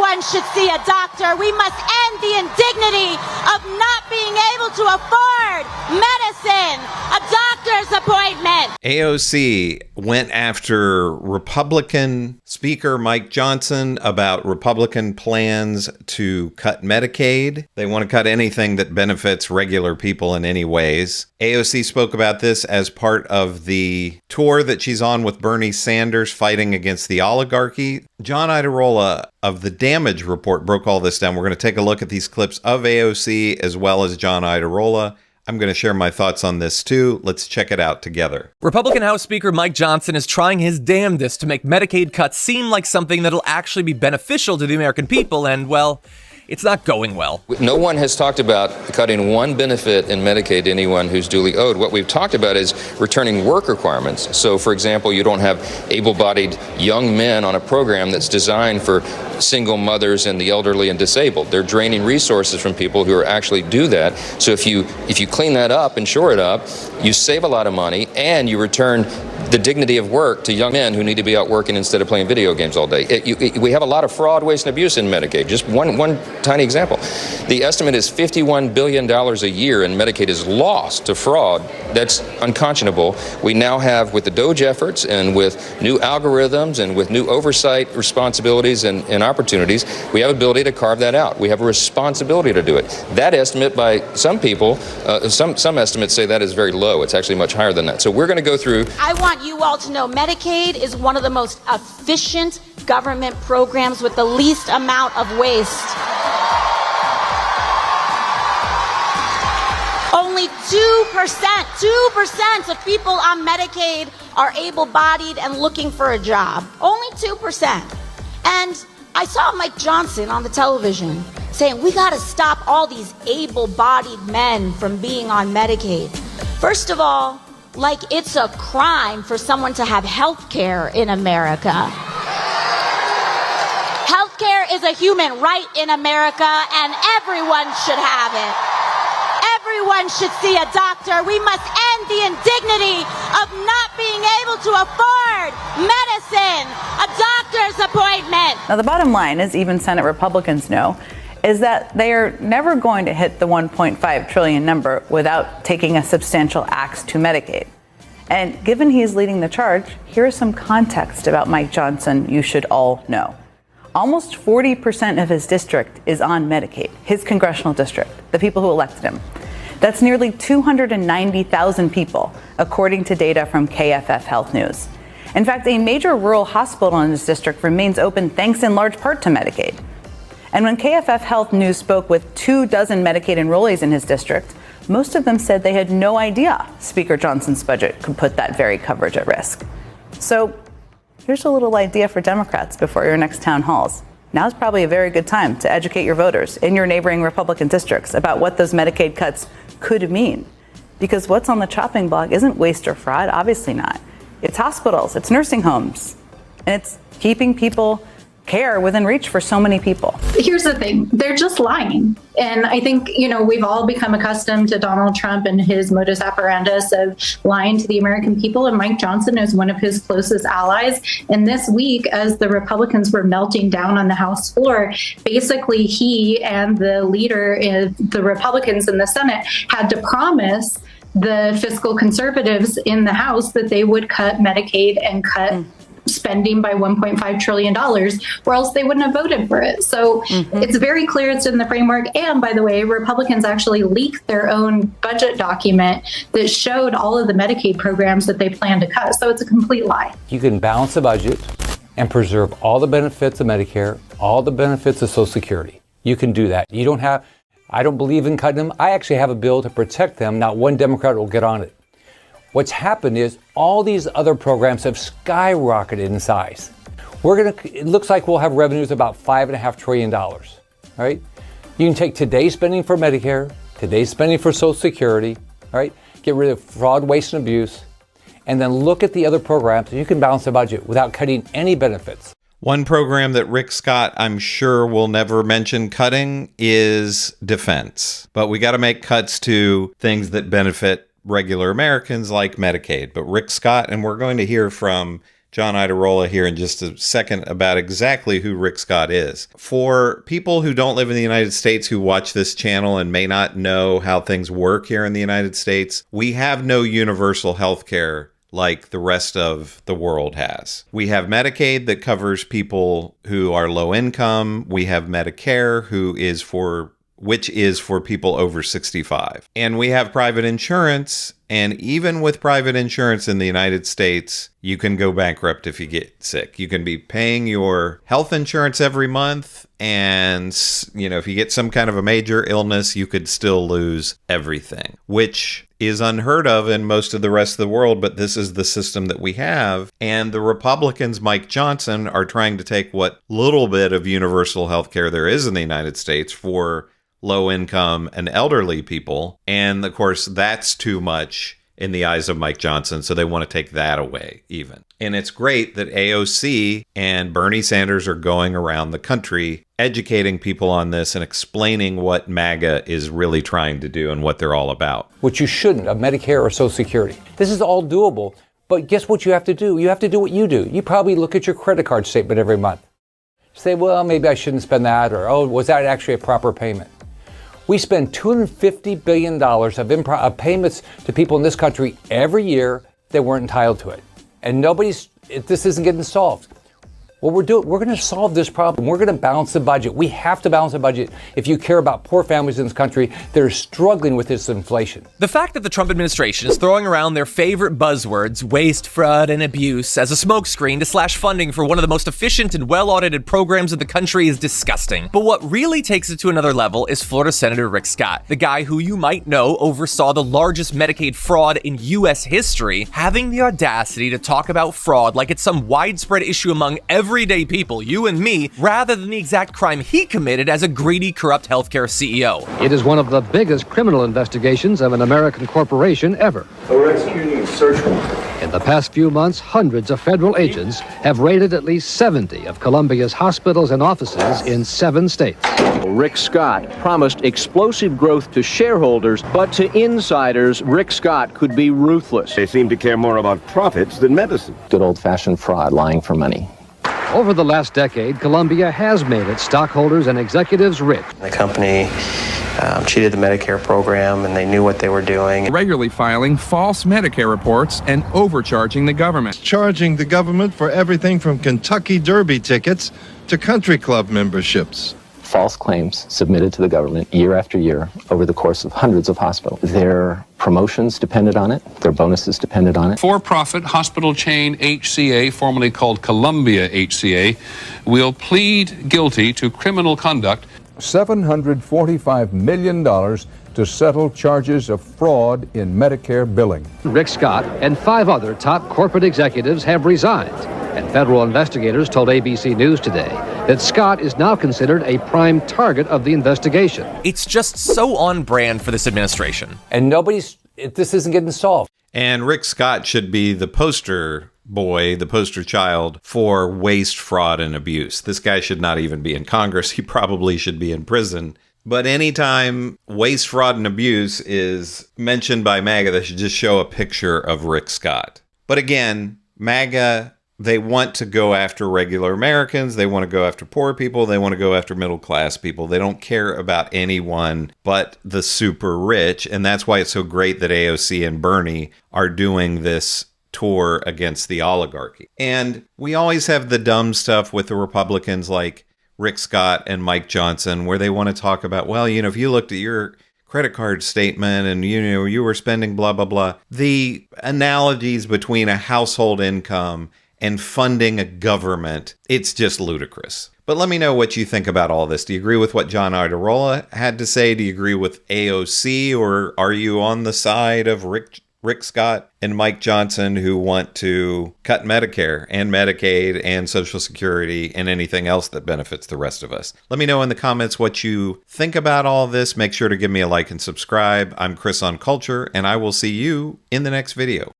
Everyone should see a doctor. We must end the indignity of not being able to afford medicine, a doctor's appointment. AOC went after Republican Speaker Mike Johnson about Republican plans to cut Medicaid. They want to cut anything that benefits regular people in any ways. AOC spoke about this as part of the tour that she's on with Bernie Sanders fighting against the oligarchy. John Iadarola of The Damage Report broke all this down. We're going to take a look at these clips of AOC as well as John Iadarola. I'm going to share my thoughts on this too. Let's check it out together. Republican House Speaker Mike Johnson is trying his damnedest to make Medicaid cuts seem like something that'll actually be beneficial to the American people, and, well, it's not going well. No one has talked about cutting one benefit in Medicaid to anyone who's duly owed. What we've talked about is returning work requirements. So, for example, you don't have able-bodied young men on a program that's designed for single mothers and the elderly and disabled. They're draining resources from people who are actually do that. So if you clean that up and shore it up, you save a lot of money and you return the dignity of work to young men who need to be out working instead of playing video games all day. We have a lot of fraud, waste, and abuse in Medicaid. Just one tiny example. The estimate is $51 billion a year in Medicaid is lost to fraud. That's unconscionable. We now have, with the DOGE efforts and with new algorithms and with new oversight responsibilities and opportunities, we have ability to carve that out. We have a responsibility to do it. That estimate by some people, some estimates say that is very low. It's actually much higher than that. So we're going to go through. I want you all to know Medicaid is one of the most efficient government programs with the least amount of waste. Only 2% of people on Medicaid are able-bodied and looking for a job. Only 2%. And I saw Mike Johnson on the television saying, we got to stop all these able-bodied men from being on Medicaid. First of all, like it's a crime for someone to have health care in America. Health care is a human right in America, and everyone should have it. Everyone should see a doctor. We must end the indignity of not being able to afford medicine, a doctor's appointment. Now, the bottom line, as even Senate Republicans know, is that they are never going to hit the $1.5 trillion number without taking a substantial axe to Medicaid. And given he is leading the charge, here is some context about Mike Johnson you should all know. Almost 40% of his district is on Medicaid, his congressional district, the people who elected him. That's nearly 290,000 people, according to data from KFF Health News. In fact, a major rural hospital in his district remains open thanks in large part to Medicaid. And when KFF Health News spoke with 24 Medicaid enrollees in his district, most of them said they had no idea Speaker Johnson's budget could put that very coverage at risk. So here's a little idea for Democrats before your next town halls. Now's probably a very good time to educate your voters in your neighboring Republican districts about what those Medicaid cuts could mean. Because what's on the chopping block isn't waste or fraud, obviously not. It's hospitals, it's nursing homes, and it's keeping people care within reach for so many people. Here's the thing, they're just lying. And I think, we've all become accustomed to Donald Trump and his modus operandus of lying to the American people. And Mike Johnson is one of his closest allies. And this week, as the Republicans were melting down on the House floor, basically he and the leader of the Republicans in the Senate had to promise the fiscal conservatives in the House that they would cut Medicaid and cut spending by $1.5 trillion, or else they wouldn't have voted for it. So it's very clear it's in the framework. And by the way, Republicans actually leaked their own budget document that showed all of the Medicaid programs that they plan to cut. So it's a complete lie. You can balance the budget and preserve all the benefits of Medicare, all the benefits of Social Security. You can do that. I don't believe in cutting them. I actually have a bill to protect them. Not one Democrat will get on it. What's happened is all these other programs have skyrocketed in size. It looks like we'll have revenues about $5.5 trillion, right? You can take today's spending for Medicare, today's spending for Social Security, right? Get rid of fraud, waste, and abuse, and then look at the other programs, and you can balance the budget without cutting any benefits. One program that Rick Scott, I'm sure, will never mention cutting is defense. But we got to make cuts to things that benefit regular Americans like Medicaid. But Rick Scott, and we're going to hear from John Iadarola here in just a second about exactly who Rick Scott is. For people who don't live in the United States who watch this channel and may not know how things work here in the United States, we have no universal health care like the rest of the world has. We have Medicaid that covers people who are low income. We have Medicare, which is for people over 65. And we have private insurance. And even with private insurance in the United States, you can go bankrupt if you get sick. You can be paying your health insurance every month. And, if you get some kind of a major illness, you could still lose everything, which is unheard of in most of the rest of the world. But this is the system that we have. And the Republicans, Mike Johnson, are trying to take what little bit of universal health care there is in the United States for low income and elderly people. And of course, that's too much in the eyes of Mike Johnson. So they want to take that away even. And it's great that AOC and Bernie Sanders are going around the country educating people on this and explaining what MAGA is really trying to do and what they're all about. Which you shouldn't, of Medicare or Social Security. This is all doable. But guess what you have to do? You have to do what you do. You probably look at your credit card statement every month. Say, well, maybe I shouldn't spend that. Or, oh, was that actually a proper payment? We spend $250 billion of payments to people in this country every year that weren't entitled to it. And this isn't getting solved. What we're going to solve this problem. We're going to balance the budget. We have to balance the budget if you care about poor families in this country that are struggling with this inflation. The fact that the Trump administration is throwing around their favorite buzzwords, waste, fraud, and abuse, as a smokescreen to slash funding for one of the most efficient and well-audited programs in the country is disgusting. But what really takes it to another level is Florida Senator Rick Scott, the guy who you might know oversaw the largest Medicaid fraud in U.S. history, having the audacity to talk about fraud like it's some widespread issue among everyday people, you and me, rather than the exact crime he committed as a greedy, corrupt healthcare CEO. It is one of the biggest criminal investigations of an American corporation ever. We're executing a search warrant. In the past few months, hundreds of federal agents have raided at least 70 of Columbia's hospitals and offices in 7 states. Rick Scott promised explosive growth to shareholders, but to insiders, Rick Scott could be ruthless. They seem to care more about profits than medicine. Good old-fashioned fraud, lying for money. Over the last decade, Columbia has made its stockholders and executives rich. The company cheated the Medicare program, and they knew what they were doing. Regularly filing false Medicare reports and overcharging the government. Charging the government for everything from Kentucky Derby tickets to country club memberships. False claims submitted to the government year after year over the course of hundreds of hospitals. Their promotions depended on it. Their bonuses depended on it. For-profit hospital chain HCA, formerly called Columbia HCA, will plead guilty to criminal conduct. $745 million to settle charges of fraud in Medicare billing. Rick Scott and 5 other top corporate executives have resigned. And federal investigators told ABC News today that Scott is now considered a prime target of the investigation. It's just so on brand for this administration. And this isn't getting solved. And Rick Scott should be the poster boy, the poster child for waste, fraud, and abuse. This guy should not even be in Congress. He probably should be in prison. But anytime waste, fraud, and abuse is mentioned by MAGA, they should just show a picture of Rick Scott. But again, MAGA, they want to go after regular Americans. They want to go after poor people. They want to go after middle class people. They don't care about anyone but the super rich. And that's why it's so great that AOC and Bernie are doing this tour against the oligarchy. And we always have the dumb stuff with the Republicans like Rick Scott and Mike Johnson, where they want to talk about, well, if you looked at your credit card statement and you were spending blah, blah, blah. The analogies between a household income and funding a government, it's just ludicrous. But let me know what you think about all this. Do you agree with what John Iadarola had to say? Do you agree with AOC, or are you on the side of Rick Scott and Mike Johnson, who want to cut Medicare and Medicaid and Social Security and anything else that benefits the rest of us? Let me know in the comments what you think about all this. Make sure to give me a like and subscribe. I'm Chris on Culture, and I will see you in the next video.